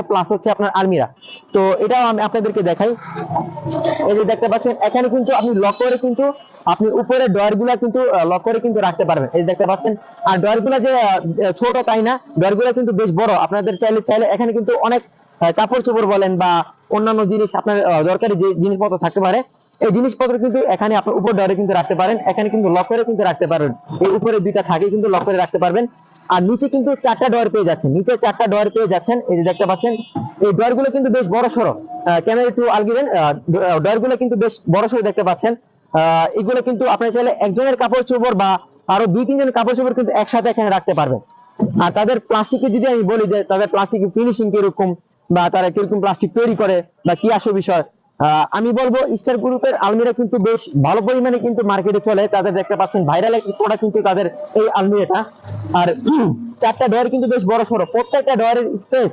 Plus হচ্ছে আপনার আলমিরা। তো এটাও আমি আপনাদেরকে দেখাই। এই যে দেখতে পাচ্ছেন এখানে কিন্তু আপনি লক করে কিন্তু আপনি উপরে ডয়ার গুলা কিন্তু লক করে কিন্তু রাখতে পারবেন। এই দেখতে পাচ্ছেন। আর ডয়ার গুলা যে ছোট তাই না, ডয়ার গুলা কিন্তু বেশ বড়। আপনাদের চাইলে এখানে কিন্তু অনেক কাপড় চোপড় বলেন বা অন্যান্য জিনিস আপনার দরকারি যে জিনিসপত্র থাকতে পারে, এই জিনিসপত্র কিন্তু এখানে আপনার উপর ডয়ারে কিন্তু রাখতে পারেন। এখানে কিন্তু লক করে কিন্তু রাখতে পারবেন। এই উপরে দুইটা থাকে কিন্তু লক করে রাখতে পারবেন। আর নিচে কিন্তু চারটা ডয়ার পেয়ে যাচ্ছেন, নিচে চারটা ডয়ার পেয়ে যাচ্ছেন। এই যে দেখতে পাচ্ছেন এই ডয়ার গুলো কিন্তু বেশ বড় সড়ো। ক্যামেরা একটু আলগিবেন। ডয়ার গুলো কিন্তু বেশ বড় সড়ো দেখতে পাচ্ছেন। এগুলো কিন্তু আপনি চাইলে একজনের কাপড় চোপড় বা আরো দুই তিনজনের কাপড় চোপড় কিন্তু একসাথে এখানে রাখতে পারবেন। আর তাদের প্লাস্টিকের যদি আমি বলি যে তাদের প্লাস্টিকের ফিনিশিং কিরকম বা তারা কিরকম প্লাস্টিক তৈরি করে বা কি আসে বিষয়, আমি বলবো স্টার গ্রুপের আলমিরা কিন্তু বেশ ভালো পরিমাণে কিন্তু মার্কেটে চলে। তাদের দেখতে পাচ্ছেন ভাইরাল একটি প্রোডাক্ট কিন্তু তাদের এই আলমিরাটা। আর চারটা ডয়ার কিন্তু বেশ বড় সড়ো, প্রত্যেকটা ডয়ারের স্পেস